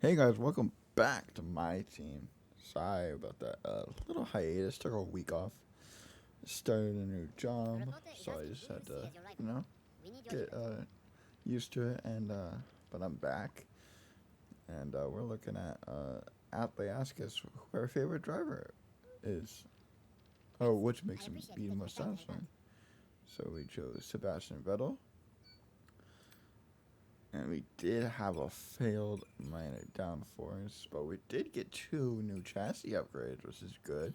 Hey guys, welcome back to my team. Sorry about that little hiatus. Took a week off. Started a new job, so I just had to, you know, get used to it. And but I'm back, and we're looking at they ask us who our favorite driver is. Oh, which makes him be the most satisfying. So we chose Sebastian Vettel, and we did have a failed minor downforce, but we did get two new chassis upgrades, which is good.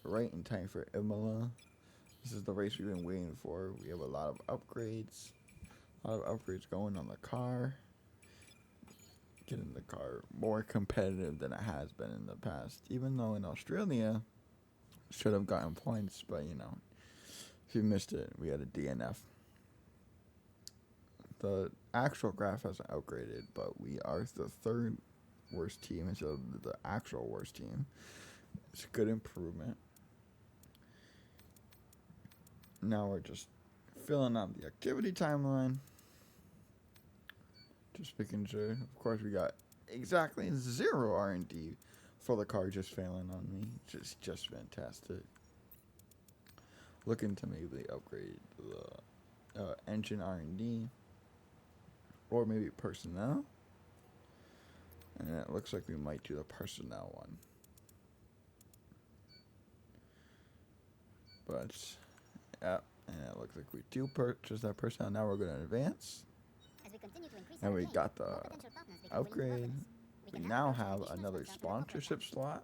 Right in time for Imola. This is the race we've been waiting for. We have a lot of upgrades. A lot of upgrades going on the car. Getting the car more competitive than it has been in the past. Even though in Australia, should have gotten points, but you know, if you missed it, we had a DNF. The actual graph hasn't upgraded, but we are the third worst team instead of the actual worst team. It's a good improvement. Now we're just filling out the activity timeline. Just making sure. Of course, we got exactly 0 R&D for the car just failing on me. Just fantastic. Looking to maybe upgrade the engine R&D. Or maybe personnel. And it looks like we might do the personnel one. But, yeah, and it looks like we do purchase that personnel. Now we're going to advance. And we got the upgrade. We now have another sponsorship slot.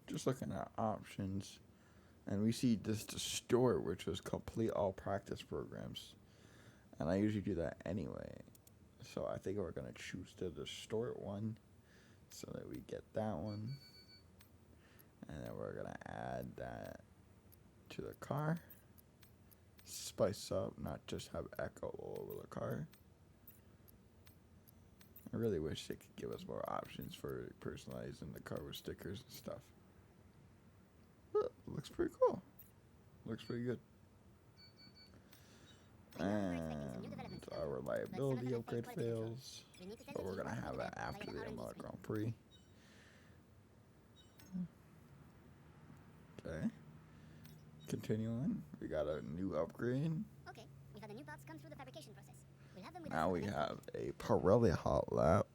Just looking at options. And we see this distort, which was complete all practice programs. And I usually do that anyway. So I think we're going to choose the distort one. So that we get that one. And then we're going to add that to the car. Spice up, not just have echo all over the car. I really wish they could give us more options for personalizing the car with stickers and stuff. But looks pretty cool. Looks pretty good. And our reliability upgrade fails. But we're going to have that after the Imola Grand Prix. Okay. Continuing, we got a new upgrade. Okay, we've had the new parts come through the fabrication process. We'll have them with Now us we have a Pirelli hot lap.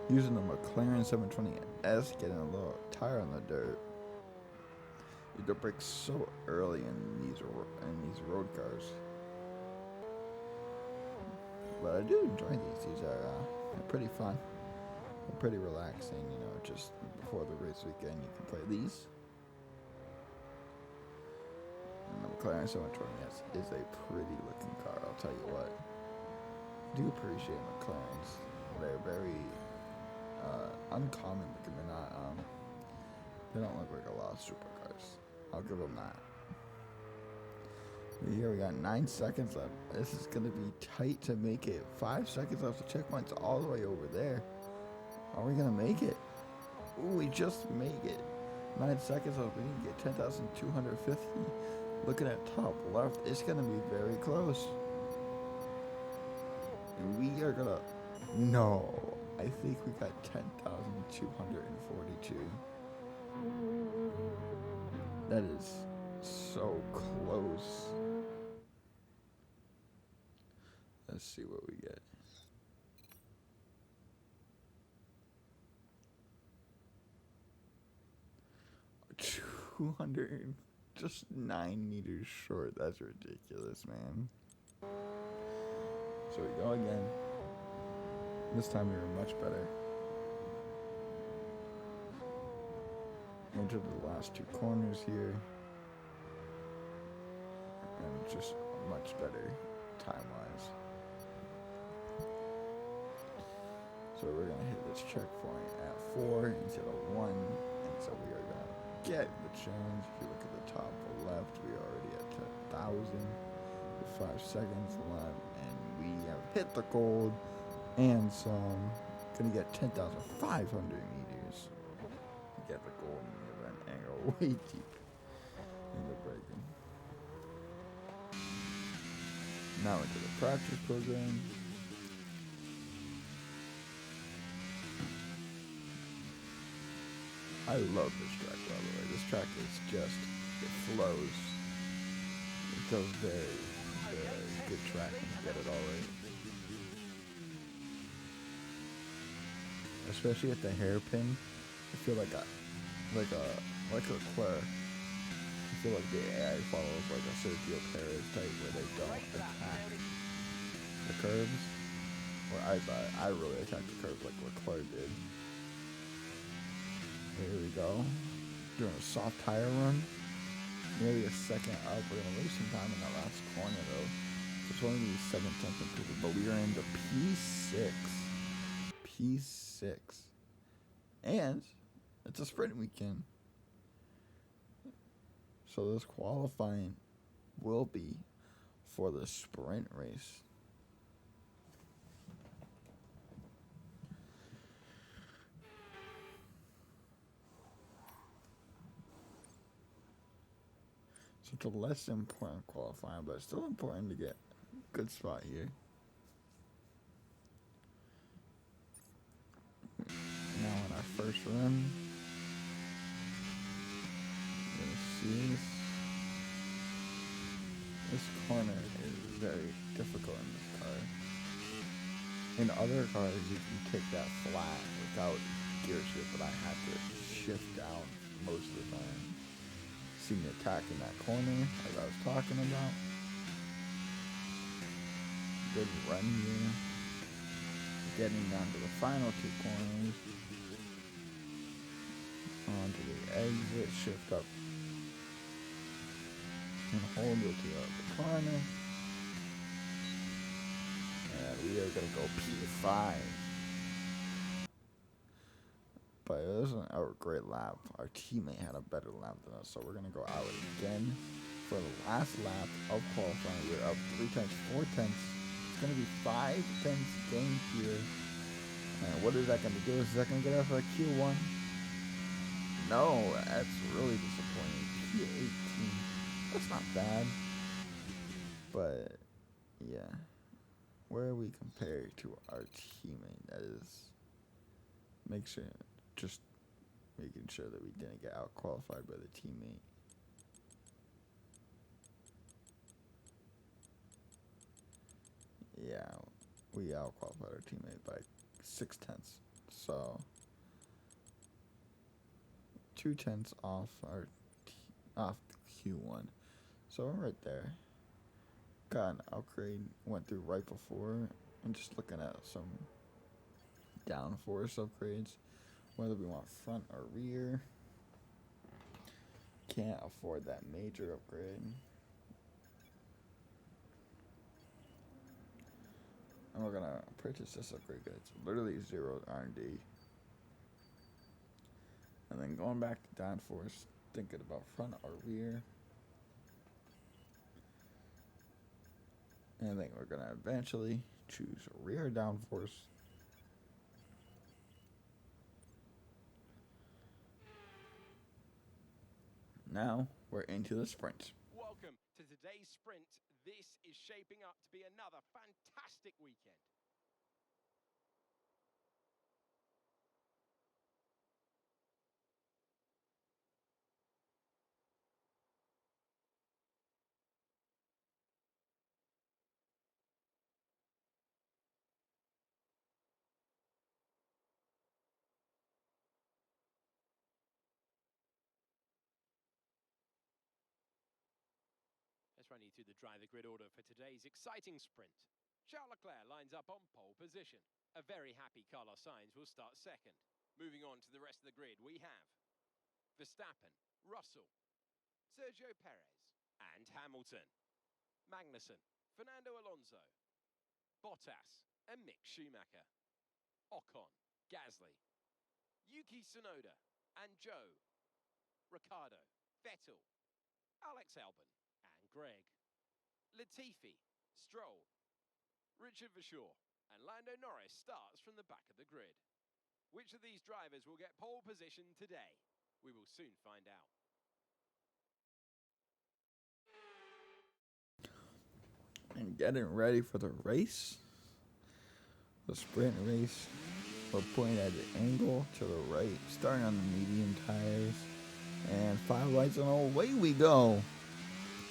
Using the McLaren 720S, getting a little tire on the dirt. You do brake so early in these road cars. But I do enjoy these. These are they're pretty fun. They're pretty relaxing, you know, just before the race weekend you can play these. And the McLaren 720S is a pretty looking car, I'll tell you what. I do appreciate McLarens. They're very uncommon looking. They're not they don't look like a lot of supercars. I'll give them that. Here we got 9 seconds left. This is going to be tight to make it. 5 seconds left. The checkpoint's all the way over there. Are we going to make it? Ooh, we just made it. 9 seconds left. We need to get 10,250. Looking at top left, it's going to be very close. And we are going to... No. I think we got 10,242. That is so close. Let's see what we get. 200, just 9 meters short. That's ridiculous, man. So we go again. This time we were much better. Into the last 2 corners here. And just much better time-wise. So we're going to hit this checkpoint at 4 instead of 1. And so we are going to get the challenge. If you look at the top left, we are already at 10,000 with 5 seconds left. And we have hit the gold and some. Going to get 10,500 meters. Get the gold in the event angle way deep into braking. Now into the practice program. I love this track, by the way. This track is just, it flows. It's a very, very good track when you get it all right. Especially at the hairpin, I feel like a Leclerc. I feel like the AI follows like a Sergio Perez type where they don't attack the curves. Or I really attacked the curves like Leclerc did. Here we go. Doing a soft tire run. Nearly a second up. We're going to lose some time in that last corner though. It's only going to be 7/10 improvement. But we are in the P6. P6. And it's a sprint weekend. So this qualifying will be for the sprint race. So it's a less important qualifying, but it's still important to get a good spot here. Now on our first run, you're gonna see this corner is very difficult in this car. In other cars, you can take that flat without gear shift, but I had to shift down most of the time. See me attacking that corner, as I was talking about. Good run here. Getting down to the final two corners. Onto the exit, shift up. And hold it to the corner. And we are going to go P5. But it wasn't a great lap. Our teammate had a better lap than us, so we're going to go out again for the last lap of qualifying. We're up 3 tenths, 4 tenths. It's going to be 5 tenths gain here. And what is that going to do? Is that going to get us a Q1? No, that's really disappointing. P18. That's not bad. But, yeah. Where are we compared to our teammate? That is, just making sure that we didn't get out qualified by the teammate. Yeah, we out qualified our teammate by 6 tenths. So 2 tenths off off Q1. So we're right there. Got an upgrade, went through right before, and just looking at some downforce upgrades, whether we want front or rear. Can't afford that major upgrade. And we're gonna purchase this upgrade. It's literally 0 R&D. And then going back to downforce, thinking about front or rear. And I think we're gonna eventually choose rear downforce. Now we're into the sprint. Welcome to today's sprint. This is shaping up to be another fantastic weekend. Let's run you through the driver grid order for today's exciting sprint. Charles Leclerc lines up on pole position. A very happy Carlos Sainz will start second. Moving on to the rest of the grid, we have Verstappen, Russell, Sergio Perez, and Hamilton. Magnussen, Fernando Alonso, Bottas, and Mick Schumacher. Ocon, Gasly, Yuki Tsunoda, and Joe, Ricciardo, Vettel, Alex Albon, and Greg. Latifi, Stroll, Richard Verschoor, and Lando Norris starts from the back of the grid. Which of these drivers will get pole position today? We will soon find out. getting ready for the race. The sprint race. We're pointing at an angle to the right, starting on the medium tires. And 5 lights and away we go.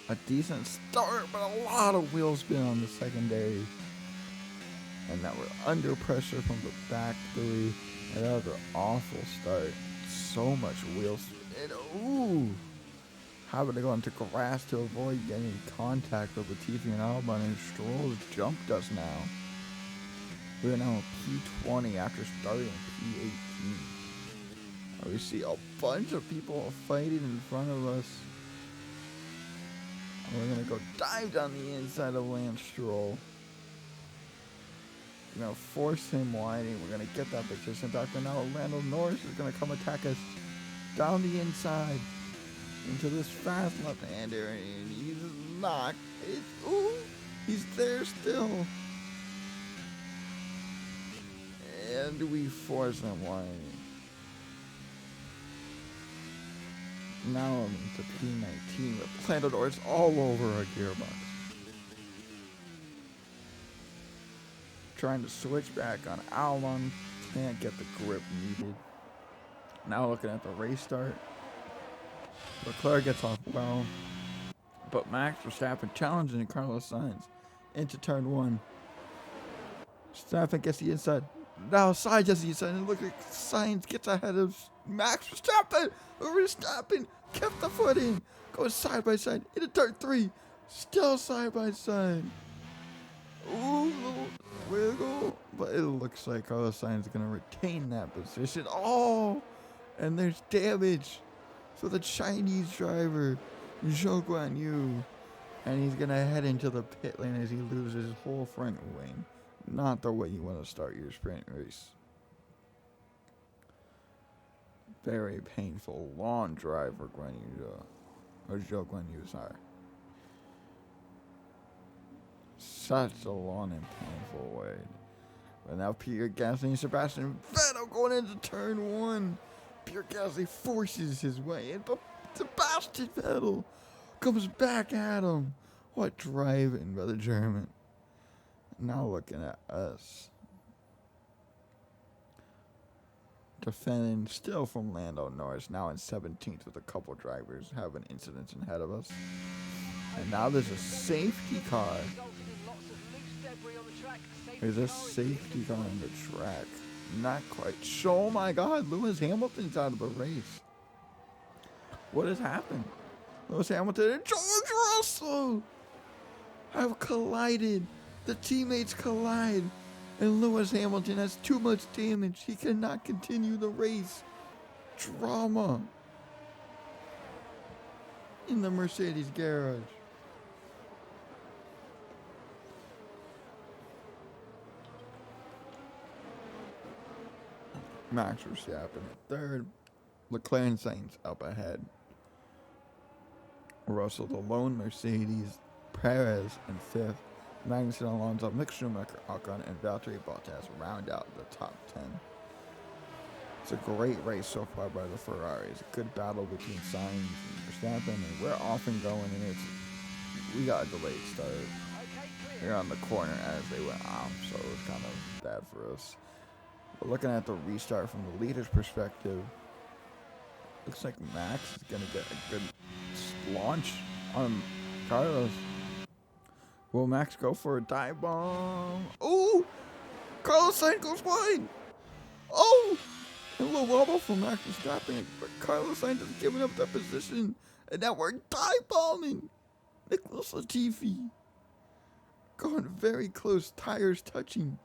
A decent start, but a lot of wheel spin on the secondary. And now we're under pressure from the back 3. And that was an awful start. So much wheel spin. Ooh! Having to go into grass to avoid getting contact with Latifi and Albon, and Stroll has jumped us now. We're now P20 after starting P18. We see a bunch of people fighting in front of us. And we're going to go dive down the inside of Lance Stroll. We're going to force him winding. We're going to get that position back. And now Lando Norris is going to come attack us down the inside into this fast left-hander. And he's not. Ooh, he's there still. And we force him winding. Now I'm into P19 with Lando Norris all over our gearbox. Trying to switch back on Albon. Can't get the grip needed. Now looking at the race start. Leclerc gets off well. But Max Verstappen challenging Carlos Sainz into turn 1. Verstappen gets the inside. Now Sainz gets the inside. And look at Sainz gets ahead of Max Verstappen. Verstappen kept the foot in. Goes side by side into turn 3. Still side by side. Ooh, little wiggle. But it looks like Carlos Sainz is going to retain that position. Oh, and there's damage for the Chinese driver, Zhou Guan Yu. And he's going to head into the pit lane as he loses his whole front wing. Not the way you want to start your sprint race. Very painful, long drive for Guan Yu, or Zhou Guan Yu, sorry. Such a long and painful way. But now Pierre Gasly and Sebastian Vettel going into turn 1. Pierre Gasly forces his way in, but Sebastian Vettel comes back at him. What driving by the German. Now looking at us. Defending still from Lando Norris, now in 17th with a couple drivers having incidents ahead of us. And now there's a safety car. There's a safety car on the track. Not quite sure. Oh my God, Lewis Hamilton's out of the race. What has happened? Lewis Hamilton and George Russell have collided. The teammates collide. And Lewis Hamilton has too much damage. He cannot continue the race. Drama in the Mercedes garage. Max Verstappen in 3rd. Leclerc and Sainz up ahead. Russell the lone Mercedes. Perez in 5th. Magnussen, Alonso, Mick Schumacher, Ocon, and Valtteri Bottas round out the top 10. It's a great race so far by the Ferraris. A good battle between Sainz and Verstappen, and we're off and going, and we got a delayed start. They're on the corner as they went off, so it was kind of bad for us. But looking at the restart from the leader's perspective, looks like Max is going to get a good launch on Carlos. Will Max go for a dive bomb? Oh! Carlos Sainz goes wide! Oh! A little wobble from Max Verstappen, but Carlos Sainz has given up that position, and now we're dive bombing! Nicholas Latifi going very close, tires touching.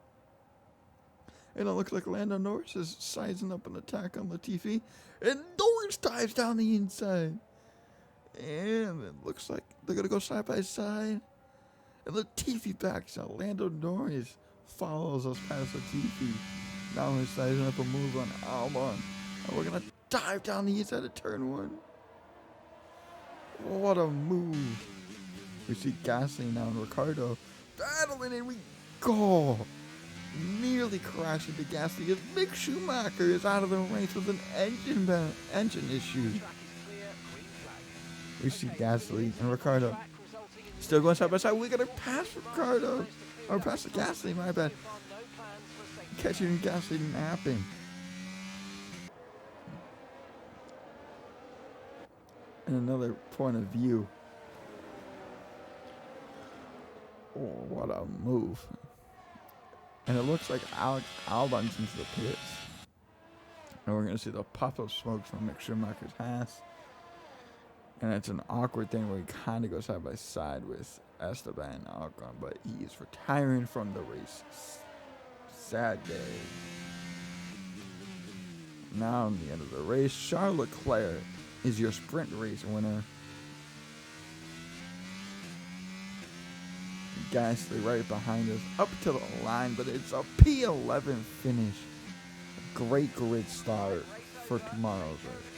And it looks like Lando Norris is sizing up an attack on Latifi, and Norris dives down the inside. And it looks like they're going to go side by side. And Latifi backs out. Lando Norris follows us past Latifi. Now we're sizing up a move on Albon. And we're going to dive down the inside of turn 1. What a move. We see Gasly now and Ricciardo battling, and we go. Nearly crashing into Gasly as Mick Schumacher is out of the race with an engine issue. We see Gasly and Ricciardo Still going side by side. We're going to pass Ricardo. Or pass the Gasly, my bad. Catching Gasly didn't happen. And another point of view. Oh, what a move. And it looks like Alex Albon's into the pits. And we're going to see the puff of smoke from Mick Schumacher's Haas. And it's an awkward thing where he kind of goes side by side with Esteban Ocon, but he is retiring from the race. Sad day. Now, in the end of the race, Charles Leclerc is your sprint race winner. Gasly right behind us, up to the line, but it's a P11 finish. Great grid start for tomorrow's race.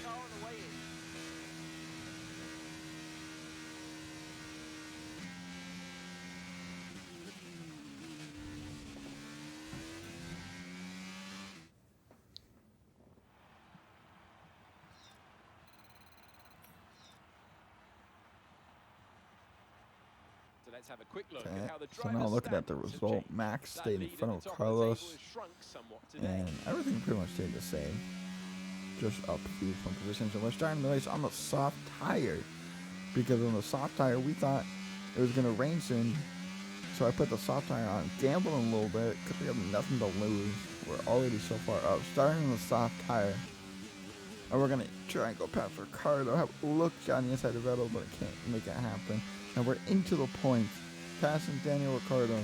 So let's have a quick look Okay, at how the so now looking at the result, Max stayed in front of Carlos, and everything pretty much stayed the same. Just up a few from positions, and we're starting the race on the soft tire, because on the soft tire we thought it was going to rain soon, so I put the soft tire on, gambling a little bit, because we have nothing to lose. We're already so far up, starting on the soft tire, and we're going to try and go past Ricardo. I have looked on the inside of Vettel, but I can't make it happen. And we're into the points, passing Daniel Ricciardo.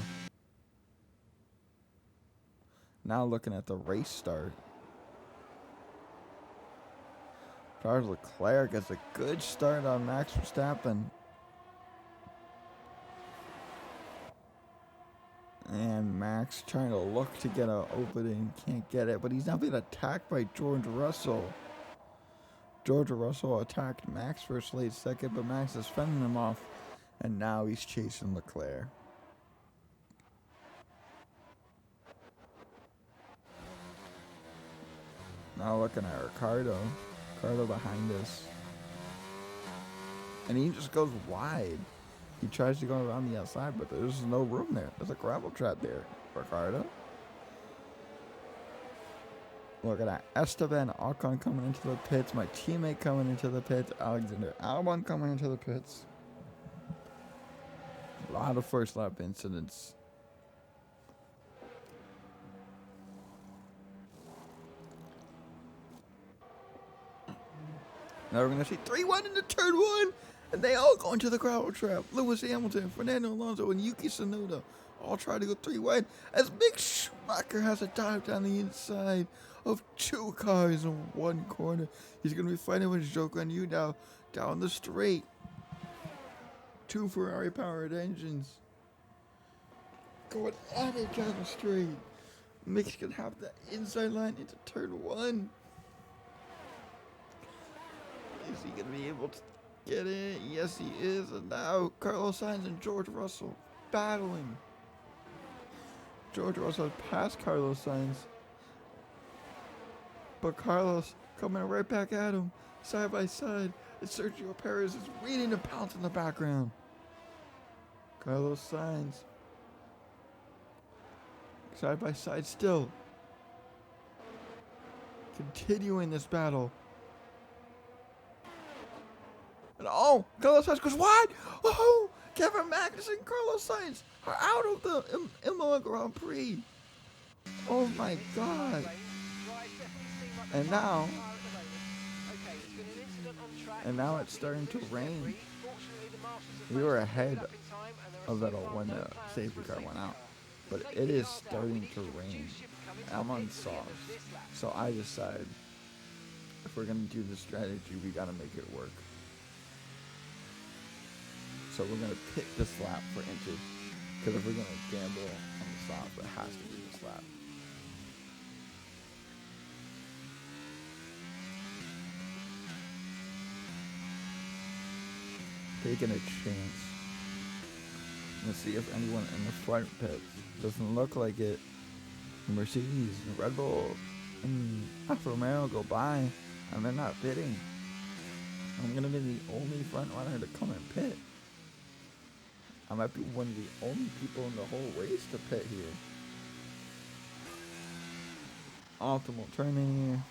Now looking at the race start. Charles Leclerc gets a good start on Max Verstappen. And Max trying to look to get an opening, can't get it, but he's now being attacked by George Russell. George Russell attacked Max for a late second, but Max is fending him off. And now he's chasing Leclerc. Now looking at Ricardo. Ricardo behind us. And he just goes wide. He tries to go around the outside, but there's no room there. There's a gravel trap there. Ricardo. Look at that. Esteban Ocon coming into the pits. My teammate coming into the pits. Alexander Albon coming into the pits. A lot of first lap incidents. Now we're going to see 3-1 into turn 1. And they all go into the gravel trap. Lewis Hamilton, Fernando Alonso, and Yuki Tsunoda all try to go 3-1. As Mick Schumacher has a dive down the inside of two cars in one corner. He's going to be fighting with Joker and you now down the straight. Two Ferrari-powered engines going at it down the straight. Mick's gonna have the inside line into turn 1. Is he gonna be able to get it? Yes, he is. And now Carlos Sainz and George Russell battling. George Russell passed Carlos Sainz, but Carlos coming right back at him, side by side. And Sergio Perez is reading the pounce in the background. Carlos Sainz. Side by side still. Continuing this battle. And oh, Carlos Sainz goes wide. Oh, Kevin Magnussen and Carlos Sainz are out of the Imola Grand Prix. Oh my God. And now it's starting to rain. We were ahead of Vettel when the safety car went out, but it is starting to rain. I'm on soft, so I decided if we're gonna do this strategy, we gotta make it work. So we're gonna pit this lap for inches, because if we're gonna gamble on the soft, it has to be this lap. Taking a chance. Let's see if anyone in the front pits. Doesn't look like it. Mercedes, Red Bull, and Alfa Romeo go by, and they're not pitting. I'm gonna be the only front runner to come and pit. I might be one of the only people in the whole race to pit here. Optimal turning here.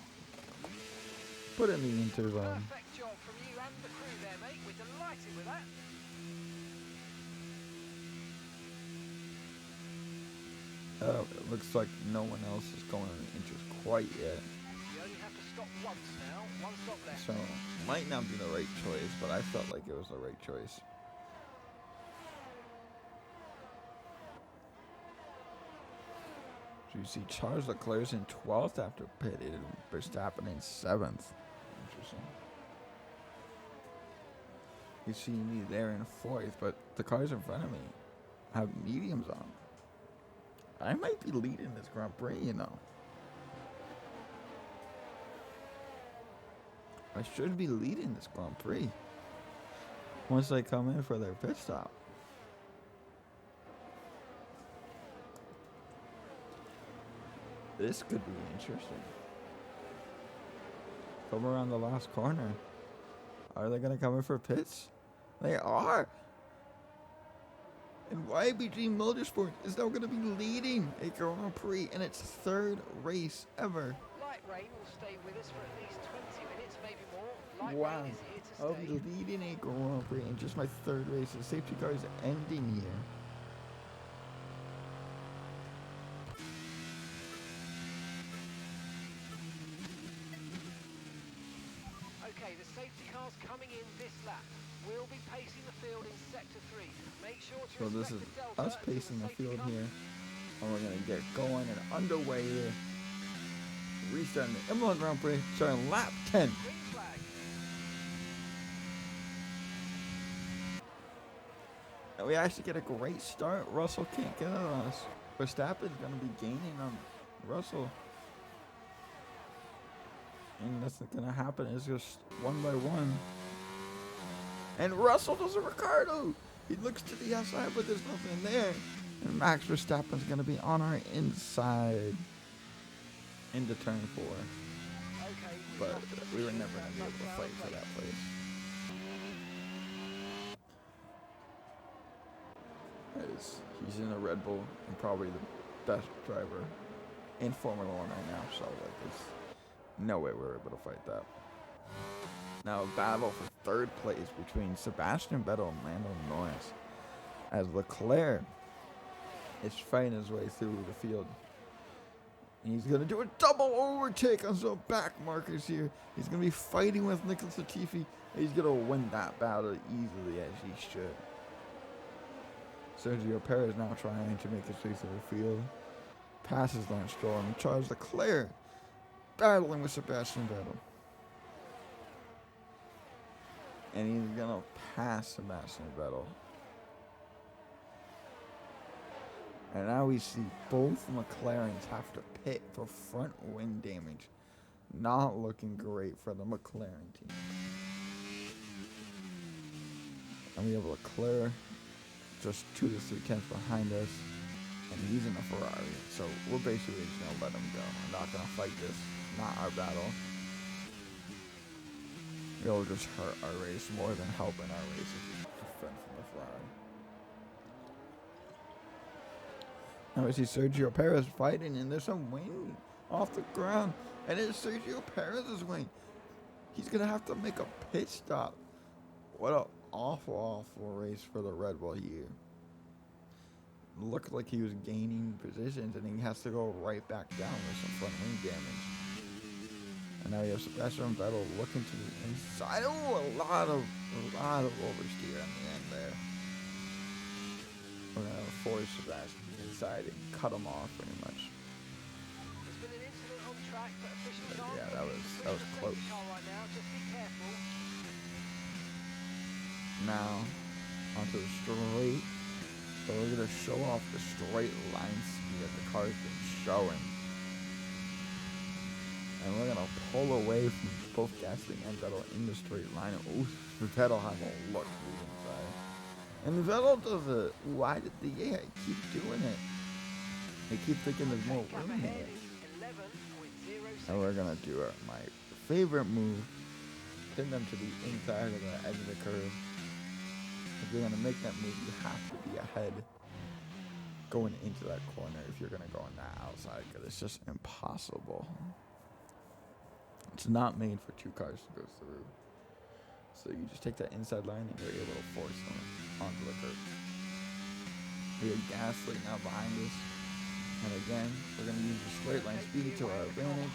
Put in the interzone. Perfect job from you and the crew there, mate. We're delighted with that. It looks like no one else is going on the inters quite yet. You only have to stop once now. One stop left. So, might not be the right choice, but I felt like it was the right choice. So you see Charles Leclerc's in 12th after pitted, Verstappen in 7th. Interesting. You see me there in 4th, but the cars in front of me have mediums on. I might be leading this Grand Prix, you know. I should be leading this Grand Prix once they come in for their pit stop. This could be interesting. Come around the last corner. Are they going to come in for pits? They are. And YBG Motorsport is now going to be leading a Grand Prix in its 3rd race ever. Light rain will stay with us for at least 20 minutes, maybe more. Light Wow. rain is here to I'll stay. be leading a Grand Prix in just my 3rd race. The safety car is ending here. Okay, the safety car's coming in this lap. We'll be pacing the field in sector 3. Make sure to So this is respect the delta us until pacing the safety field car- here. And we're going to get going and underway here. Restarting the Imola Grand Prix, starting lap 10. Green flag. And we actually get a great start. Russell can't get on us. Verstappen's going to be gaining on Russell. And that's not going to happen. It's just one by one. And Russell does a Ricardo. He looks to the outside, but there's nothing there. And Max Verstappen's going to be on our inside into turn 4. Okay, But we were never going to be able to fight for that place. He's in a Red Bull and probably the best driver in Formula 1 right now. So like, there's no way we're able to fight that. Now a battle for 3rd place between Sebastian Vettel and Lando Norris, as Leclerc is fighting his way through the field. And he's going to do a double overtake on some back markers here. He's going to be fighting with Nicholas Latifi. And he's going to win that battle easily, as he should. Sergio Perez now trying to make his way through the field. Passes Lance Stroll and Charles Leclerc battling with Sebastian Vettel. And he's going to pass Sebastian Vettel. And now we see both McLarens have to pit for front wing damage. Not looking great for the McLaren team. And we have Leclerc just 2 to 3 tenths behind us. And he's in a Ferrari. So we're basically just going to let him go. We're not going to fight this. Not our battle. It'll just hurt our race more than helping our race if we defend from the Ferrari. Now we see Sergio Perez fighting, and there's some wind off the ground. And it's Sergio Perez's wing. He's going to have to make a pit stop. What an awful race for the Red Bull here. Looked like he was gaining positions, and he has to go right back down with some front wing damage. And now we have Sebastian Vettel looking to the inside. Oh, a lot of oversteer in the end there. We're going to force Sebastian inside and cut him off pretty much. There's been an incident on track, but officials aren't Yeah, that was pushing the close. safety car right now. Just be careful. Now, onto the straight. So we're going to show off the straight line speed that the car's been showing. And we're going to pull away from both Gasly and Vettel in the straight line. Ooh, Vettel has a look to the inside. And Vettel does it. Why did the keep doing it? They keep thinking there's more Gap room ahead here. is 11.06. And we're going to do my favorite move. Pin them to the inside of the edge of the curve. you're going to make that move, you have to be ahead going into that corner if you're going to go on that outside, because it's just impossible. It's not made for two cars to go through. So you just take that inside line and you're able to force them onto the curb. We have Gasly now behind us. And again, we're going to use the straight line speed to our advantage.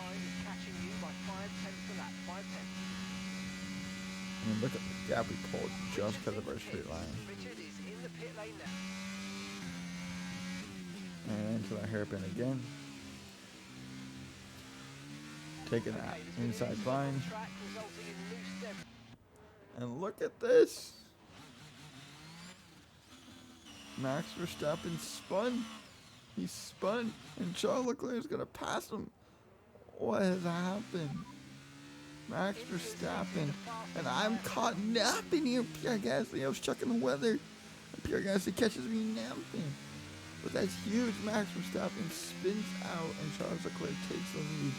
And look at the gap we pulled just because of our straight line. And into the hairpin again. Taking that inside line. And look at this. Max Verstappen spun. He spun. And Charles Leclerc is going to pass him. What has happened? Max Verstappen. And I'm caught napping here. Pierre Gasly. I was checking the weather. And Pierre Gasly catches me napping. But that's huge. Max Verstappen spins out. And Charles Leclerc takes the lead.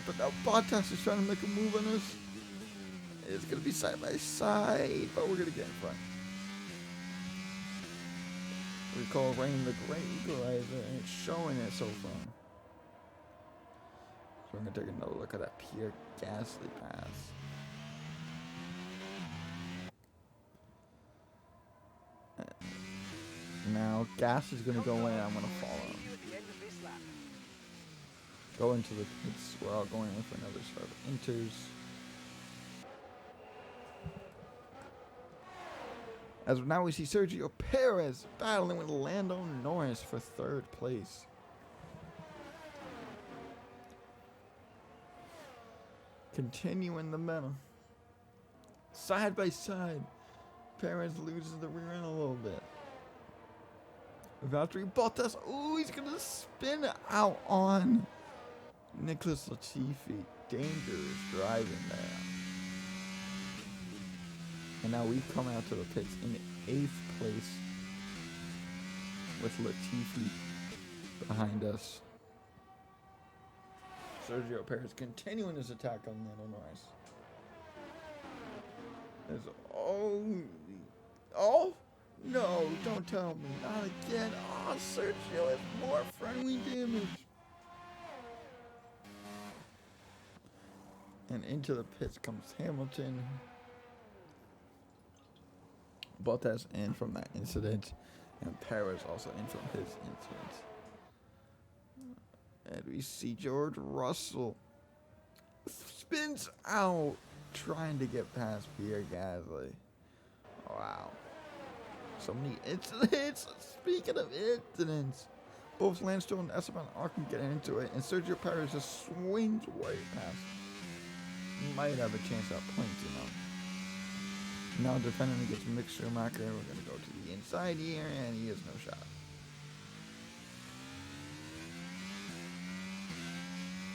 But now Bottas is trying to make a move on us. It's going to be side by side, but we're going to get in front. We call rain the great equalizer, and it's showing it so far. So we're going to take another look at that Pierre Gasly pass. Now Gas is going to go in, and I'm going to follow him. Go into the pits. We're all going in for another start of inters. As now we see Sergio Perez battling with Lando Norris for third place. Continuing the battle. Side by side. Perez loses the rear end a little bit. Valtteri Bottas. Oh, he's going to spin out on Nicholas Latifi. Dangerous driving there. And now we come out to the pits in 8th place with Latifi behind us. Sergio Perez continuing his attack on Lando Norris. Oh, no, don't tell me, not again. Oh, Sergio has more friendly damage. And into the pits comes Hamilton. Bottas in from that incident, and Perez also in from his incident. And we see George Russell spins out, trying to get past Pierre Gasly. Wow. So many incidents. Speaking of incidents, both Lance Stroll and Esteban Ocon get into it, and Sergio Perez just swings way past. Might have a chance at points, you know. Now defending against Mick Schumacher, we're going to go to the inside here, and he has no shot.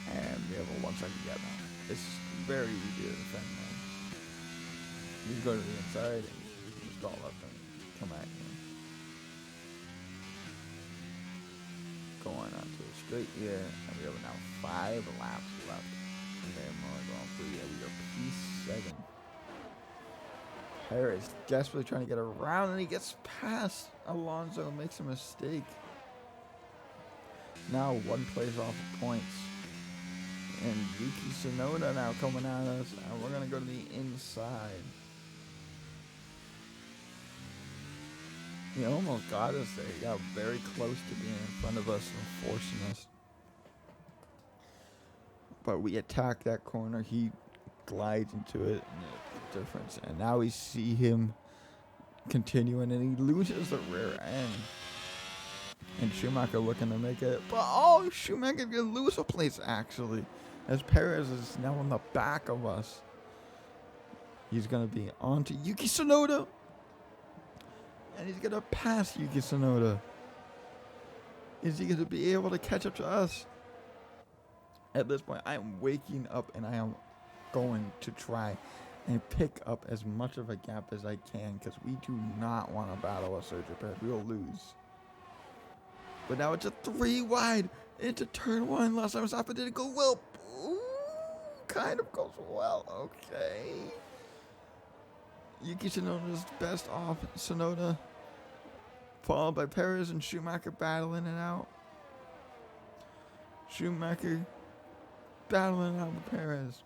And we have a 1 second gap now. It's very easy to defend now. You go to the inside, and you can stall up and come at you. Going on to the straight here, and we have now 5 laps left. And then we're going through here. We go P7. Perez desperately trying to get around, and he gets past Alonso and makes a mistake. Now 1 place off of points. And Yuki Tsunoda now coming at us, and we're going to go to the inside. He almost got us there. He got very close to being in front of us and forcing us. But we attack that corner. He glides into it, and the difference. And now we see him continuing, and he loses the rear end. And Schumacher looking to make it. But Schumacher can lose a place actually, as Perez is now on the back of us. He's going to be on to Yuki Tsunoda. And he's going to pass Yuki Tsunoda. Is he going to be able to catch up to us? At this point, I am waking up, and I am going to try and pick up as much of a gap as I can, because we do not want to battle with Sergio Perez. We will lose. But now it's a 3 wide into turn 1. Last time Verstappen didn't go well. Ooh, kind of goes well. Okay. Yuki Tsunoda's best off Tsunoda, followed by Perez and Schumacher battling it out. Schumacher battling out with Perez.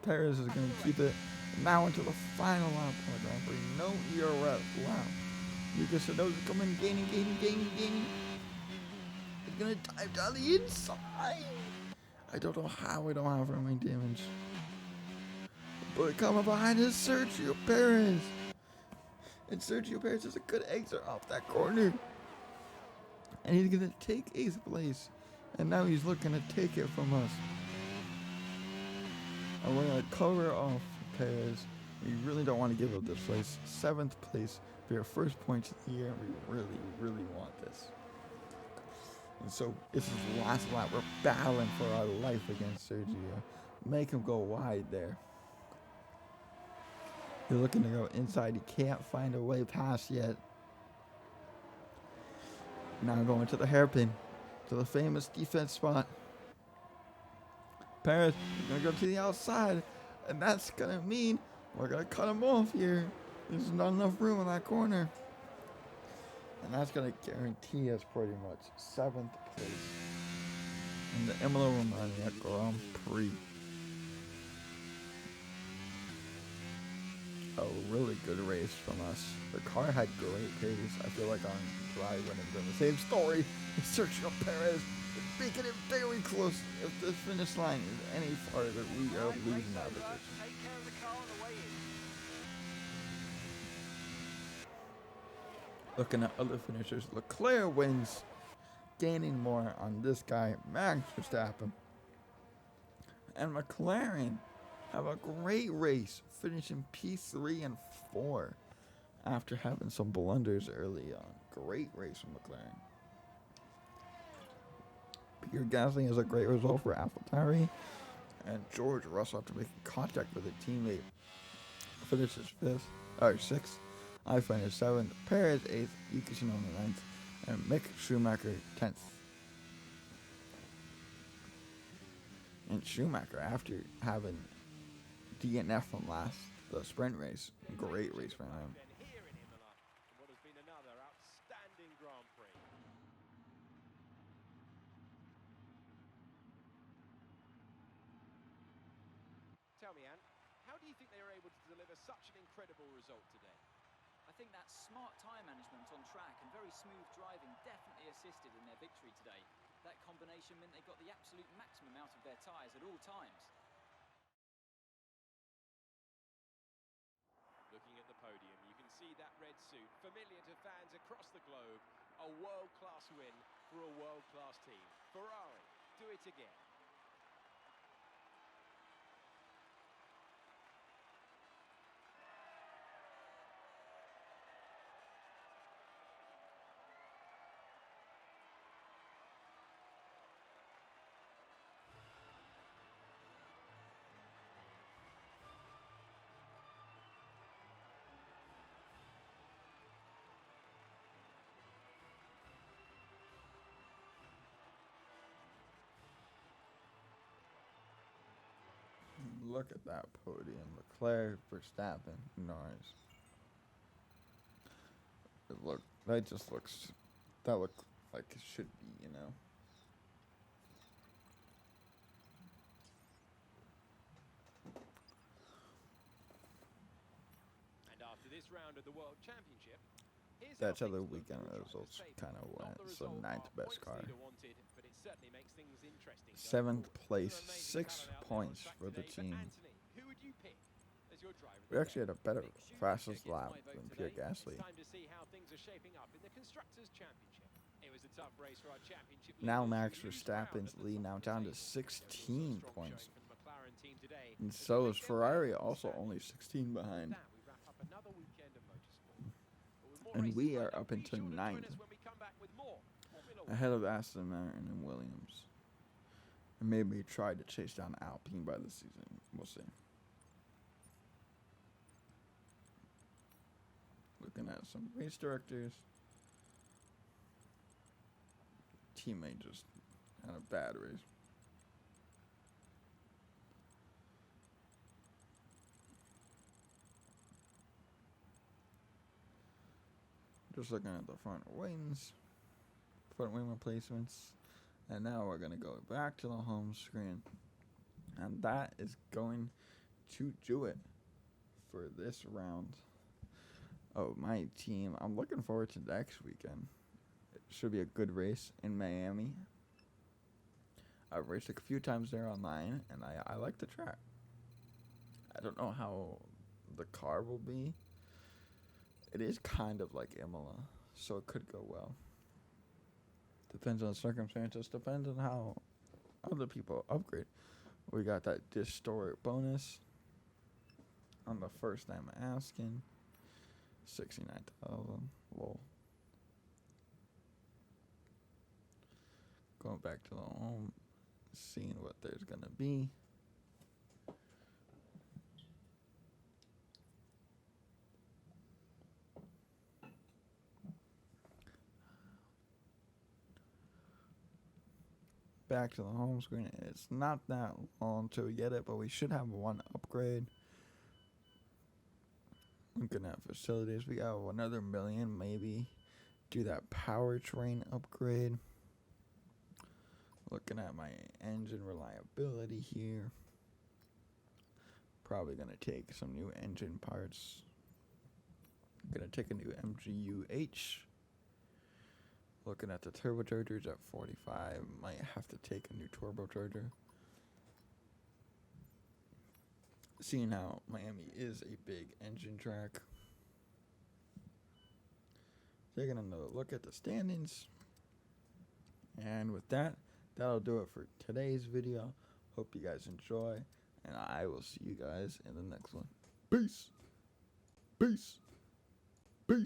Perez is going to keep it now into the final lap of the Grand Prix. No ERS lap. Yuki Tsunoda's coming, gaining. He's going to dive down the inside. I don't know how I don't have running damage. But coming behind is Sergio Perez. And Sergio Perez is a good exit off that corner. And he's going to take 8th place. And now he's looking to take it from us. And we're going to cover off Perez. We really don't want to give up this place. 7th place for your first points of the year. We really want this. And so this is the last lap. We're battling for our life against Sergio. Make him go wide there. He's looking to go inside. He can't find a way past yet. Now going to the hairpin. To the famous defense spot. Perez is going to go to the outside. And that's going to mean we're going to cut him off here. There's not enough room in that corner. And that's going to guarantee us pretty much 7th place in the Imola Romagna Grand Prix. A really good race from us. The car had great pace. I feel like on Drive when it's been the same story. Sergio Perez is making it very close. If the finish line is any farther, we are losing that position. Looking at other finishers, Leclerc wins, gaining more on this guy, Max Verstappen. And McLaren have a great race, finishing P3 and 4 after having some blunders early on. Great race from McLaren. Pierre Gasly has a great result for AlphaTauri, and George Russell, after making contact with a teammate, finishes 6th. I finished 7th, Perez 8th, Yuki Tsunoda 9th, and Mick Schumacher 10th. And Schumacher, after having DNF from the sprint race, great race for him. Tell me, Anne, how do you think they were able to deliver such an incredible result today? I think that smart tyre management on track and very smooth driving definitely assisted in their victory today. That combination meant they got the absolute maximum out of their tyres at all times. Looking at the podium, you can see that red suit, familiar to fans across the globe. A world-class win for a world-class team. Ferrari, do it again. Look at that podium. Leclerc, Verstappen, Norris. That look like it should be, you know. And after this round of the World Championship, here's That's how how the things look weekend for a results driver's kind of favour. Not went. the So result 9th our best points car. leader wanted, but it certainly makes things interesting. 7th going forward. place, An amazing 6 battle out there on points track for the today. But team. Anthony, who would you pick as your driver We today? actually had a better, Mick Schumacher fastest gets lap my vote than today. Pierre Gasly. It's time to see how things are shaping up in the Constructors' Championship. It was a tough race for our championship Now leaders Max who lose ground Verstappen's at the lead top now of the down to table. 16 Strong points. showing from the McLaren team today And as they so make is their way Ferrari, up the also standings. only 16 behind. With that, we wrap up another weekend of motorsport. But with more And races we lined are up be into sure to join 9th, us when we come back with more Formula One. ahead of Aston Martin and Williams. And maybe try to chase down Alpine by the season. We'll see. Looking at some race directors. Teammate just had a bad race. Just looking at the front wings, front wing replacements. And now we're going to go back to the home screen. And that is going to do it for this round of my team. I'm looking forward to next weekend. It should be a good race in Miami. I've raced a few times there online, and I like the track. I don't know how the car will be. It is kind of like Imola, so it could go well. Depends on the circumstances. Depends on how other people upgrade. We got that Distort bonus on the first time asking. 69,000. Lol. Going back to the home, seeing what there's gonna be. Back to the home screen. It's not that long till we get it, but we should have one upgrade. Looking at facilities, we got another million, maybe do that powertrain upgrade. Looking at my engine reliability here. Probably gonna take some new engine parts. Gonna take a new MGU-H. Looking at the turbochargers at 45. Might have to take a new turbocharger. Seeing how Miami is a big engine track. Taking another look at the standings. And with that, that'll do it for today's video. Hope you guys enjoy. And I will see you guys in the next one. Peace. Peace.